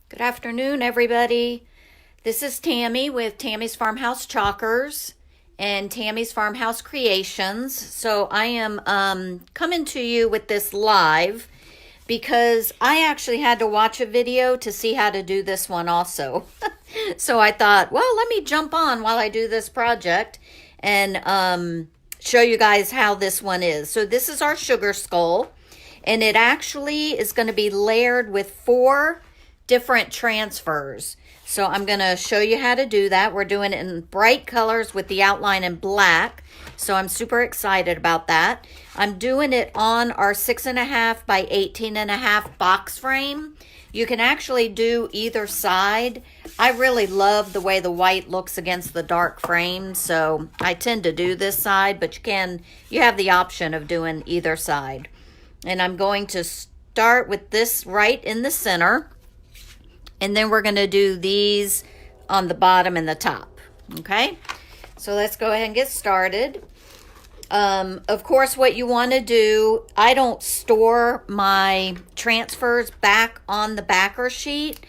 Good afternoon, everybody. This is Tammy with Tammy's Farmhouse Chalkers and Tammy's Farmhouse Creations. So I am coming to you with this live because I actually had to watch a video to see how to do this one also. So I thought, well, let me jump on while I do this project and show you guys how this one is. So this is our sugar skull, and it actually is going to be layered with 4 different transfers. So I'm going to show you how to do that. We're doing it in bright colors with the outline in black. So I'm super excited about that. I'm doing it on our 6.5 by 18.5 box frame. You can actually do either side. I really love the way the white looks against the dark frame, so I tend to do this side, but you have the option of doing either side. And I'm going to start with this right in the center. And then we're going to do these on the bottom and the top. Okay, so let's go ahead and get started. Of course, what you want to do, I don't store my transfers back on the backer sheet,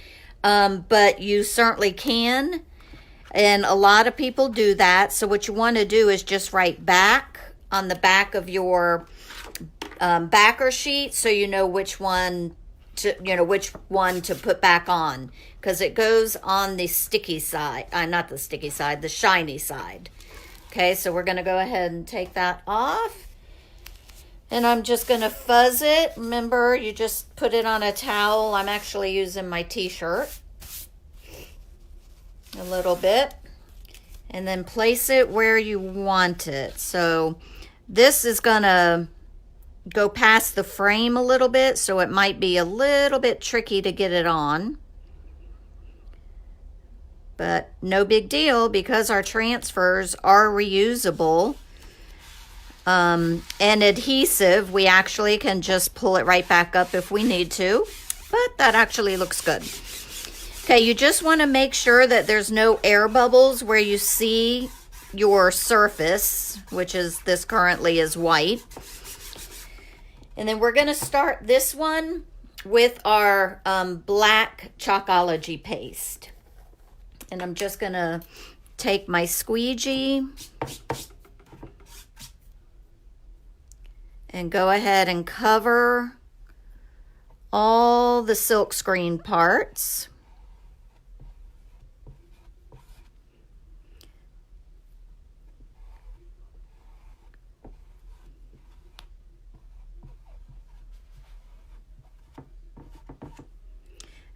but you certainly can. And a lot of people do that. So what you want to do is just write back on the back of your backer sheet so you know which one to put back on, because it goes on the sticky side, not the sticky side, the shiny side. Okay, so we're going to go ahead and take that off, and I'm just going to fuzz it. Remember, you just put it on a towel. I'm actually using my t-shirt a little bit, and then place it where you want it. So this is going to go past the frame a little bit, so it might be a little bit tricky to get it on, but no big deal because our transfers are reusable and adhesive. We actually can just pull it right back up if we need to, but that actually looks good. Okay, you just want to make sure that there's no air bubbles where you see your surface, which is this currently is white. And then we're going to start this one with our black Chalkology paste. And I'm just going to take my squeegee and go ahead and cover all the silkscreen parts.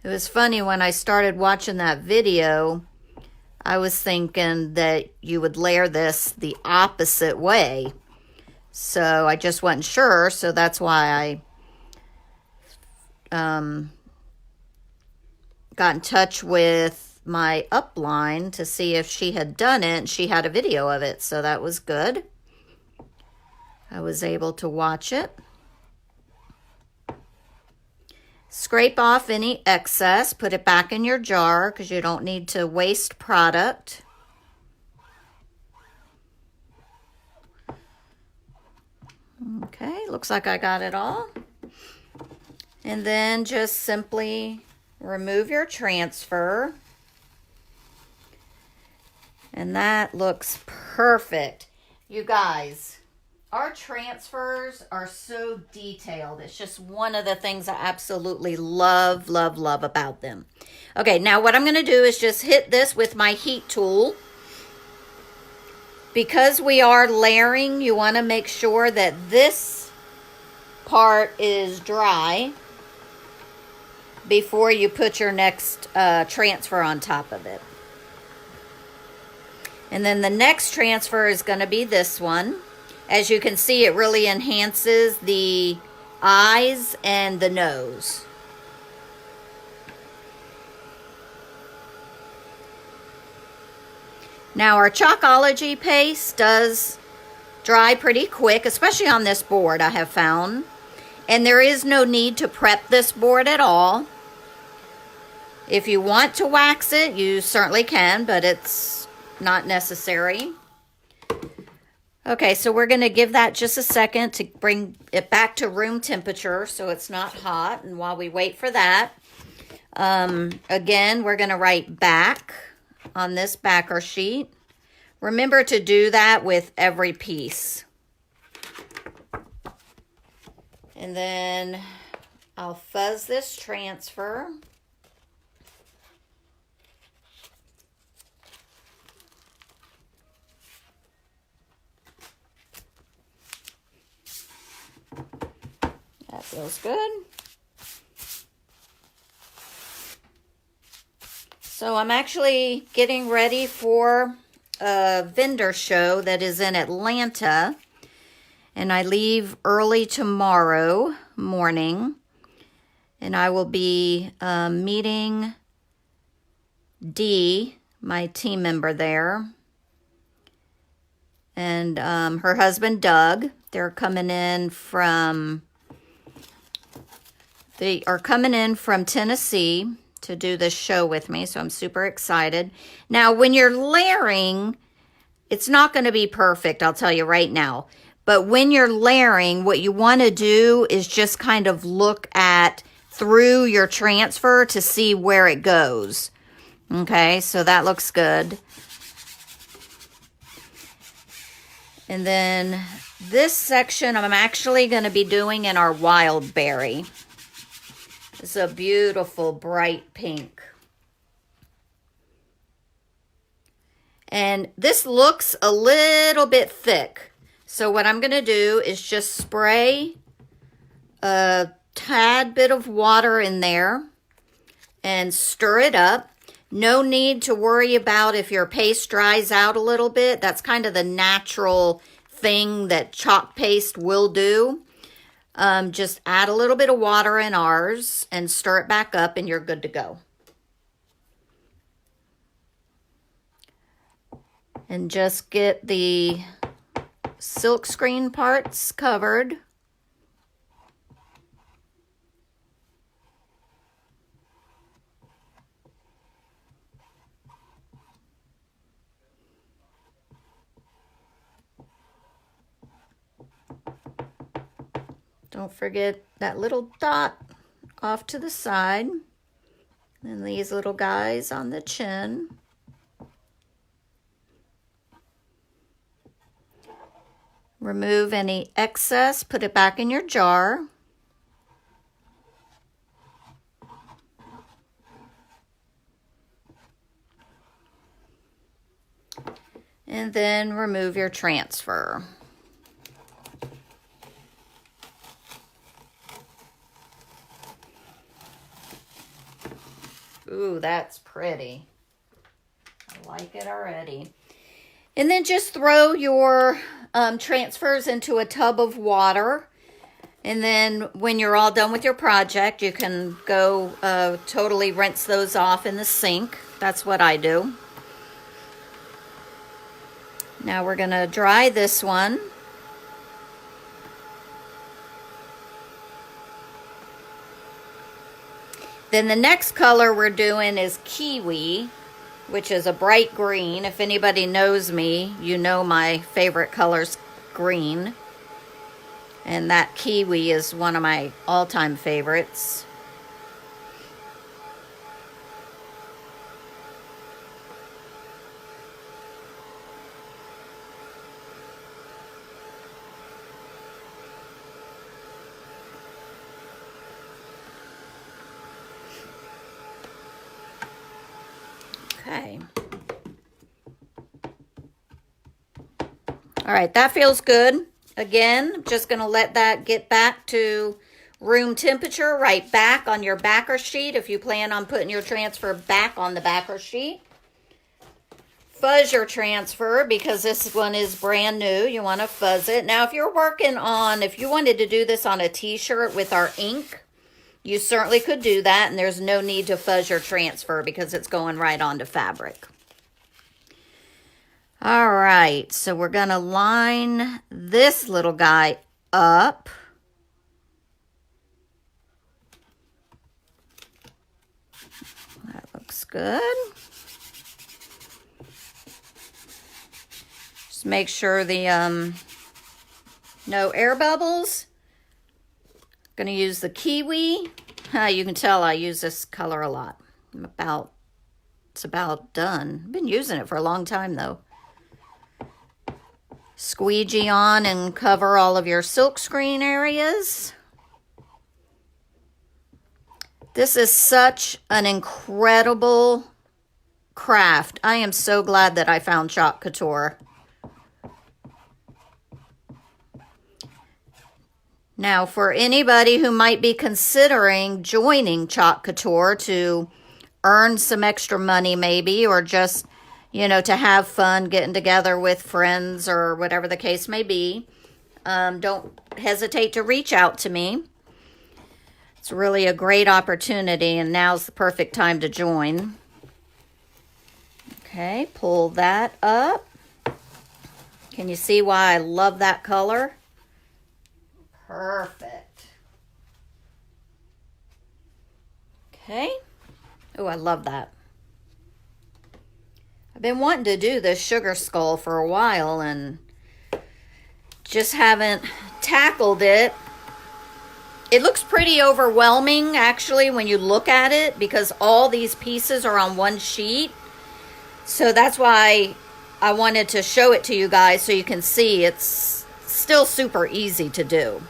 It was funny when I started watching that video, I was thinking that you would layer this the opposite way. So I just wasn't sure, so that's why I got in touch with my upline to see if she had done it, and she had a video of it, so that was good. I was able to watch it. Scrape off any excess, put it back in your jar because you don't need to waste product. Okay, looks like I got it all. And then just simply remove your transfer. And that looks perfect. You guys, our transfers are so detailed. It's just one of the things I absolutely love about them. Okay, now what I'm going to do is just hit this with my heat tool. Because we are layering, you want to make sure that this part is dry before you put your next transfer on top of it. And then the next transfer is going to be this one. As you can see, it really enhances the eyes and the nose. Now our Chalkology paste does dry pretty quick, especially on this board, I have found. And there is no need to prep this board at all. If you want to wax it, you certainly can, but it's not necessary. Okay, so we're going to give that just a second to bring it back to room temperature so it's not hot. And while we wait for that, Again, we're going to write back on this backer sheet. Remember to do that with every piece. And then I'll fuzz this transfer. That feels good. So I'm actually getting ready for a vendor show that is in Atlanta, and I leave early tomorrow morning, and I will be meeting Dee, my team member there, and her husband Doug. They are coming in from Tennessee to do this show with me, so I'm super excited. Now, when you're layering, it's not going to be perfect, I'll tell you right now. But when you're layering, what you want to do is just kind of look at through your transfer to see where it goes. Okay, so that looks good. And then this section I'm actually going to be doing in our wild berry. It's a beautiful bright pink. And this looks a little bit thick. So what I'm going to do is just spray a tad bit of water in there and stir it up. No need to worry about if your paste dries out a little bit. That's kind of the natural thing that chalk paste will do. Just add a little bit of water in ours and stir it back up and you're good to go. And just get the silk screen parts covered. Don't forget that little dot off to the side. And these little guys on the chin. Remove any excess, put it back in your jar. And then remove your transfer. Ooh, that's pretty. I like it already. And then just throw your transfers into a tub of water. And then when you're all done with your project, you can go totally rinse those off in the sink. That's what I do. Now we're going to dry this one. Then the next color we're doing is kiwi, which is a bright green. If anybody knows me, you know my favorite color's green. And that kiwi is one of my all-time favorites. Okay. All right, that feels good. Again, just going to let that get back to room temperature right back on your backer sheet if you plan on putting your transfer back on the backer sheet. Fuzz your transfer because this one is brand new. You want to fuzz it. Now, if you wanted to do this on a t-shirt with our ink, you certainly could do that, and there's no need to fuzz your transfer because it's going right onto fabric. All right, so we're going to line this little guy up. That looks good. Just make sure the no air bubbles. Going to use the kiwi You can tell I use this color a lot. It's about done. I've been using it for a long time though. Squeegee on and cover all of your silkscreen areas. This is such an incredible craft. I am so glad that I found Chalk Couture. Now, for anybody who might be considering joining Chalk Couture to earn some extra money maybe, or just, you know, to have fun getting together with friends or whatever the case may be, don't hesitate to reach out to me. It's really a great opportunity, and now's the perfect time to join. Okay, pull that up. Can you see why I love that color? Perfect. Okay. Oh, I love that. I've been wanting to do this sugar skull for a while and just haven't tackled it. It looks pretty overwhelming actually when you look at it because all these pieces are on one sheet. So that's why I wanted to show it to you guys so you can see it's still super easy to do.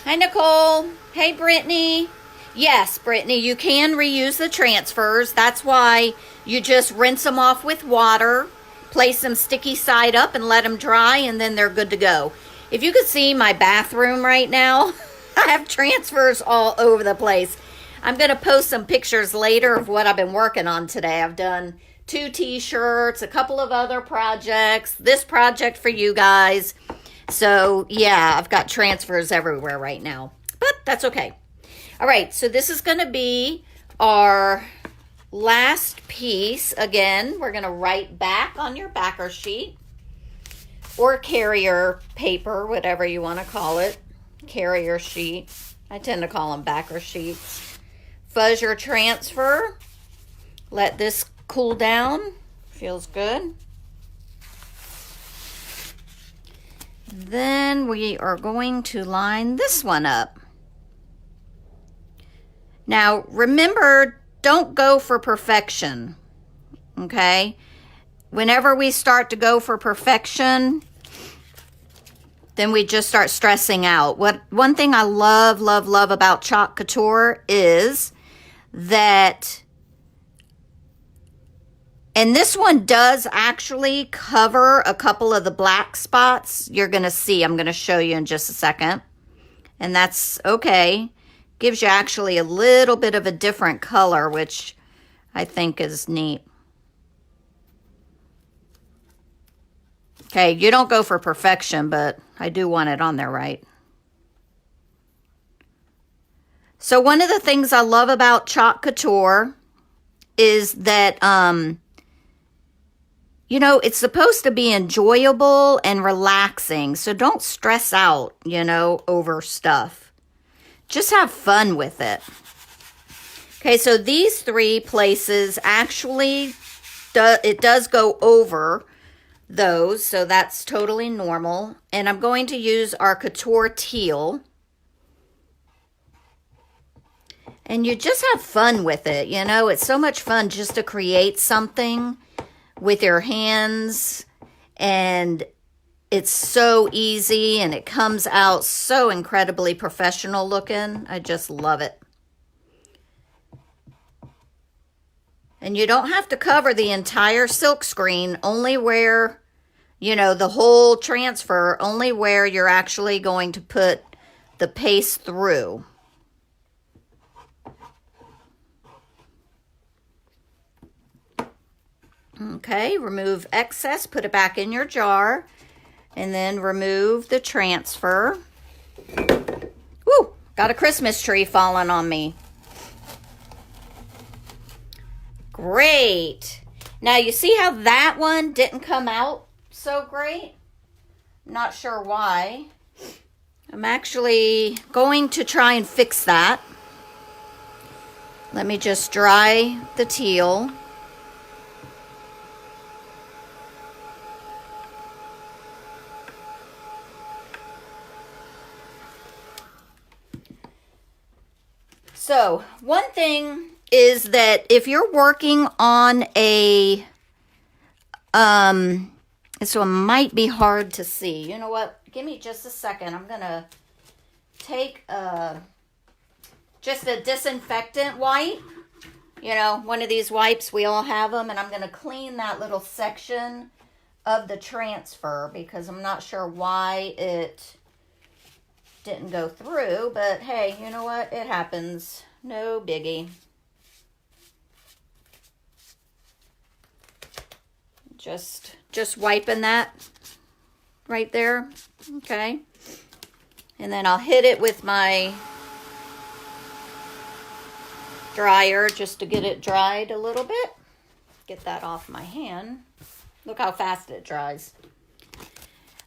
Hi, Nicole. Hey, Brittany. Yes, Brittany, you can reuse the transfers. That's why you just rinse them off with water, place them sticky side up and let them dry, and then they're good to go. If you could see my bathroom right now, I have transfers all over the place. I'm going to post some pictures later of what I've been working on today. I've done 2 t-shirts, a couple of other projects, this project for you guys. So, yeah, I've got transfers everywhere right now, but that's okay. All right, so this is going to be our last piece. Again, we're going to write back on your backer sheet or carrier paper, whatever you want to call it, carrier sheet. I tend to call them backer sheets. Fuzz your transfer. Let this cool down. Feels good. Then we are going to line this one up. Now, remember, don't go for perfection, okay? Whenever we start to go for perfection, then we just start stressing out. One thing I love about Chalk Couture is that, and this one does actually cover a couple of the black spots. You're going to see, I'm going to show you in just a second. And that's okay. Gives you actually a little bit of a different color, which I think is neat. Okay, you don't go for perfection, but I do want it on there right. So one of the things I love about Chalk Couture is that, you know, it's supposed to be enjoyable and relaxing. So don't stress out, you know, over stuff. Just have fun with it. Okay, so these 3 places actually, it does go over those. So that's totally normal. And I'm going to use our Couture Teal. And you just have fun with it. You know, it's so much fun just to create something with your hands, and it's so easy and it comes out so incredibly professional looking. I just love it. And you don't have to cover the entire silk screen, only where, you know, the whole transfer, only where you're actually going to put the paste through. Okay, remove excess, put it back in your jar, and then remove the transfer. Woo, got a Christmas tree falling on me. Great. Now, you see how that one didn't come out so great? Not sure why. I'm actually going to try and fix that. Let me just dry the teal. So one thing is that if you're working on a, this one might be hard to see. You know what? Give me just a second. I'm going to take just a disinfectant wipe. You know, one of these wipes, we all have them. And I'm going to clean that little section of the transfer because I'm not sure why it didn't go through. But hey, you know what? It happens. No biggie. Just wiping that right there. Okay. And then I'll hit it with my dryer just to get it dried a little bit. Get that off my hand. Look how fast it dries.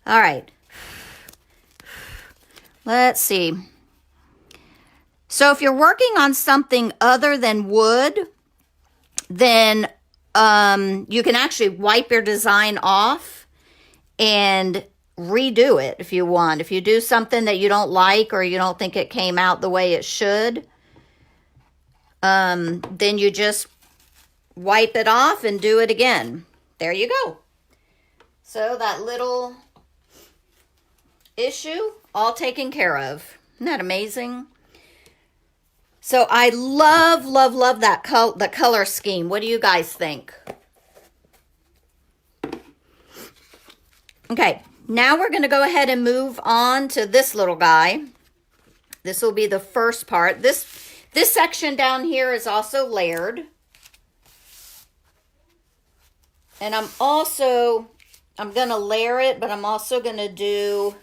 All right. Let's see. So if you're working on something other than wood, then you can actually wipe your design off and redo it if you want. If you do something that you don't like or you don't think it came out the way it should, then you just wipe it off and do it again. There you go. So that little issue all taken care of. Isn't that amazing? So I love, love, love that the color scheme. What do you guys think? Okay, now we're going to go ahead and move on to this little guy. This will be the first part. This section down here is also layered. And I'm going to layer it, but I'm also going to do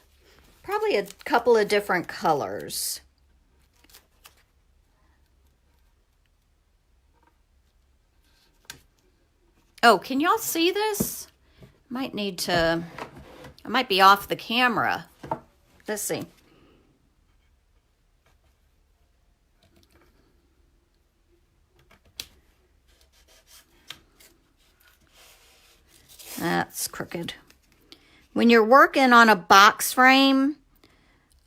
probably a couple of different colors. Oh, can y'all see this? I might be off the camera. Let's see. That's crooked. When you're working on a box frame,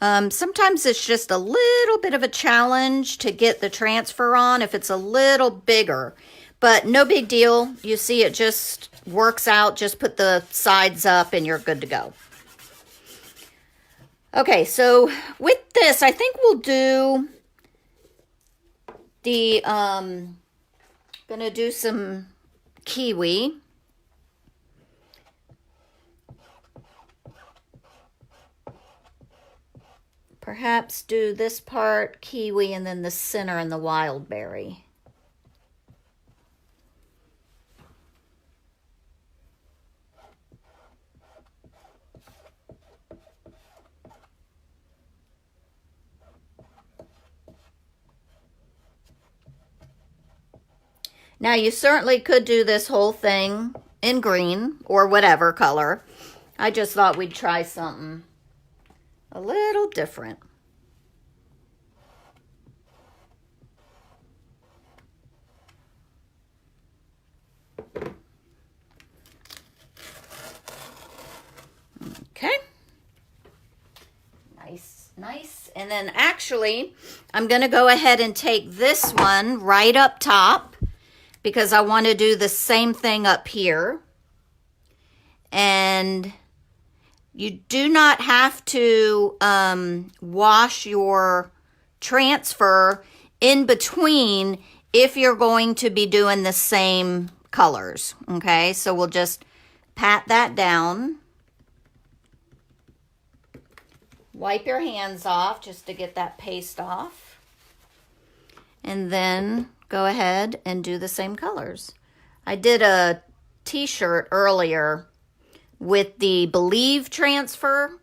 sometimes it's just a little bit of a challenge to get the transfer on if it's a little bigger. But no big deal. You see, it just works out. Just put the sides up and you're good to go. Okay, so with this, I think we'll do the, gonna do some kiwi. Perhaps do this part kiwi and then the center and the wild berry. Now, you certainly could do this whole thing in green or whatever color. I just thought we'd try something a little different. Okay. Nice, nice. And then actually, I'm going to go ahead and take this one right up top, because I want to do the same thing up here. And you do not have to wash your transfer in between if you're going to be doing the same colors. Okay, so we'll just pat that down. Wipe your hands off just to get that paste off. And then go ahead and do the same colors. I did a t-shirt earlier with the Believe transfer,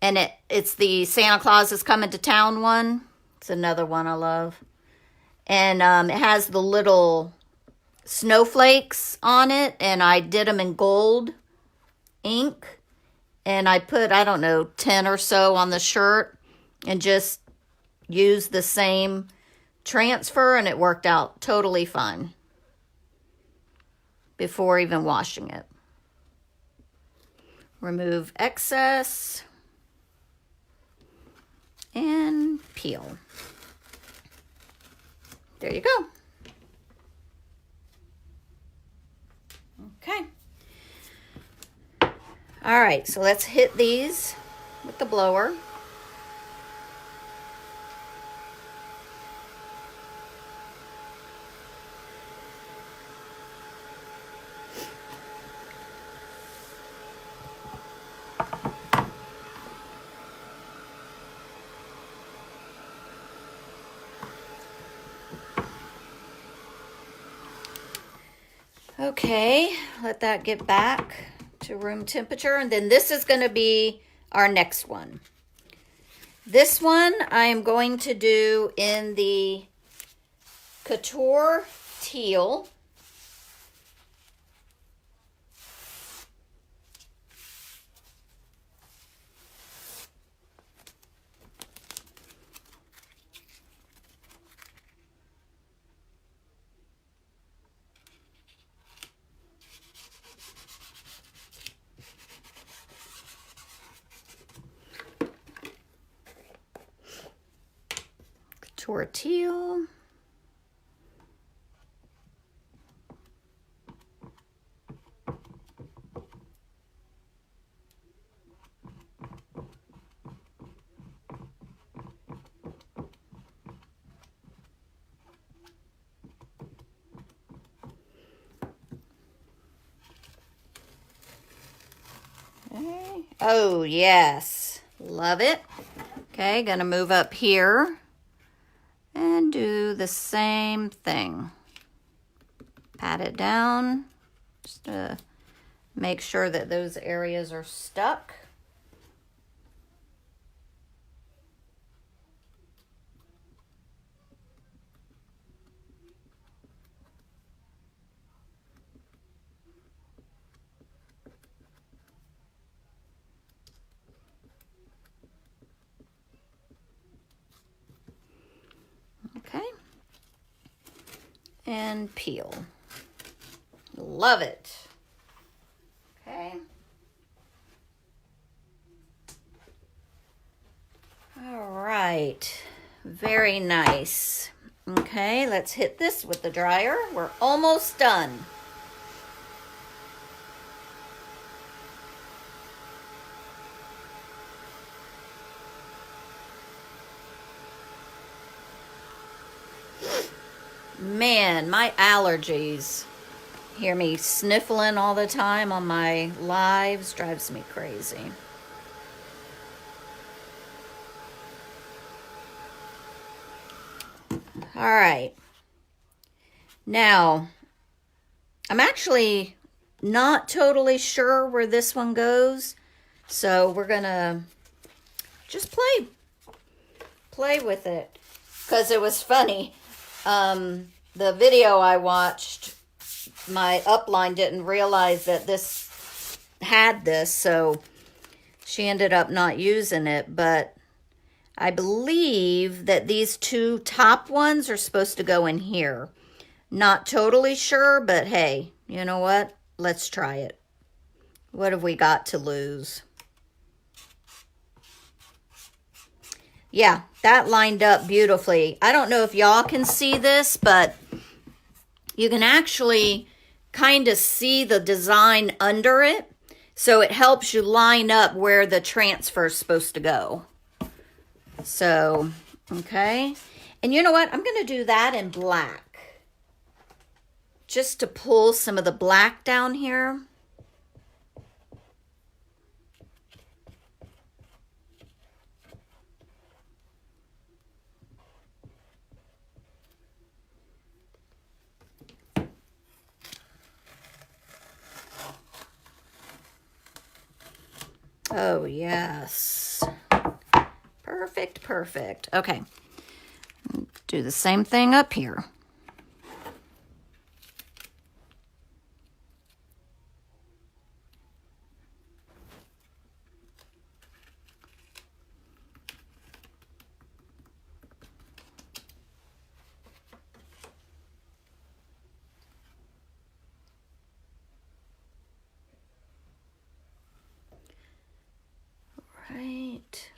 and it's the Santa Claus is Coming to Town one. It's another one I love. And it has the little snowflakes on it, and I did them in gold ink, and I put, I don't know, 10 or so on the shirt and just used the same transfer, and it worked out totally fine before even washing it. Remove excess and peel. There you go. Okay. All right, so let's hit these with the blower. Okay, let that get back to room temperature. And then this is going to be our next one. This one I am going to do in the Couture Teal. Couture Teal. Okay. Oh, yes. Love it. Okay, gonna move up here and do the same thing. Pat it down just to make sure that those areas are stuck. Okay. And peel. Love it. Okay. All right. Very nice. Okay, let's hit this with the dryer. We're almost done. Man, my allergies. Hear me sniffling all the time on my lives, drives me crazy. All right. Now, I'm actually not totally sure where this one goes, so we're gonna just play with it, because it was funny. The video I watched, my upline didn't realize that this had this, so she ended up not using it, but I believe that these two top ones are supposed to go in here. Not totally sure, but hey, you know what? Let's try it. What have we got to lose? Yeah, that lined up beautifully. I don't know if y'all can see this, but you can actually kind of see the design under it. So it helps you line up where the transfer is supposed to go. So, okay. And you know what? I'm going to do that in black. Just to pull some of the black down here. Oh, yes. Perfect, perfect. Okay. Do the same thing up here. Right.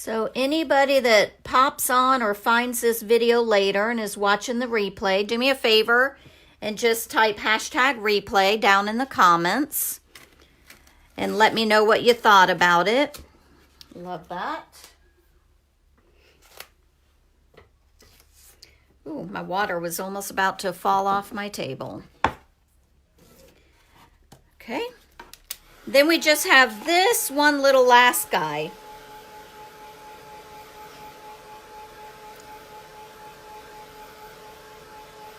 So anybody that pops on or finds this video later and is watching the replay, do me a favor and just type hashtag replay down in the comments and let me know what you thought about it. Love that. Ooh, my water was almost about to fall off my table. Okay. Then we just have this one little last guy.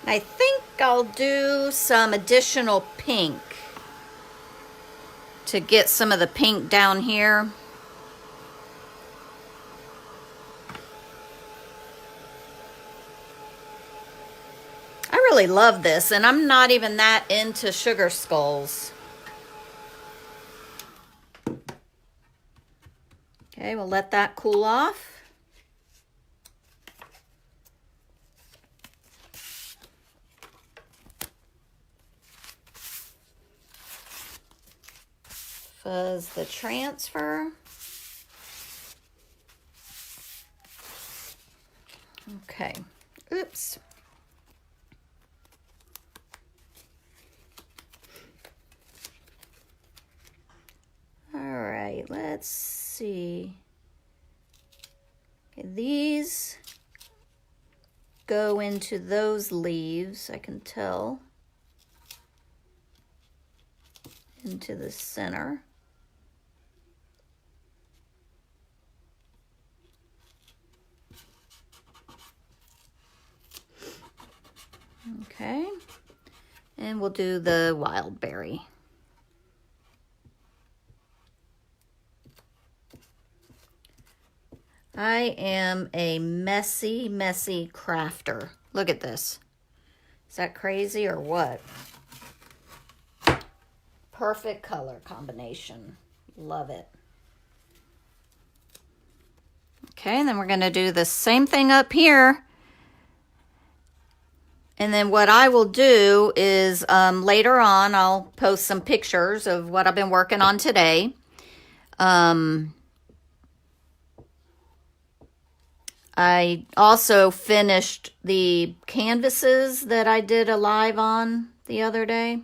I think I'll do some additional pink to get some of the pink down here. I really love this, and I'm not even that into sugar skulls. Okay, we'll let that cool off. Fuzz the transfer. Okay, oops. All right, let's see. Okay, these go into those leaves, I can tell, into the center. Okay, and we'll do the wild berry. I am a messy crafter. Look at this. Is that crazy or what? Perfect color combination. Love it. Okay, and then we're going to do the same thing up here. And then what I will do is later on, I'll post some pictures of what I've been working on today. I also finished the canvases that I did a live on the other day.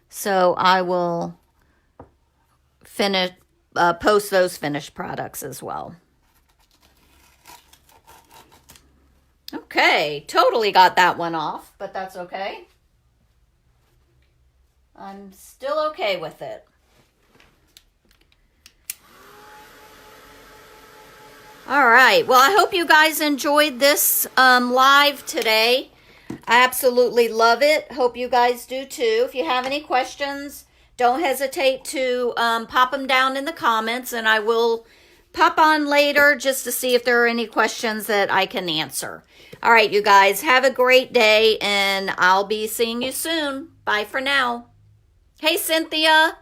So I will post those finished products as well. Okay, totally got that one off, but that's okay. I'm still okay with it. All right, well, I hope you guys enjoyed this live today. I absolutely love it. Hope you guys do too. If you have any questions, don't hesitate to pop them down in the comments, and I will pop on later just to see if there are any questions that I can answer. All right, you guys, have a great day, and I'll be seeing you soon. Bye for now. Hey, Cynthia.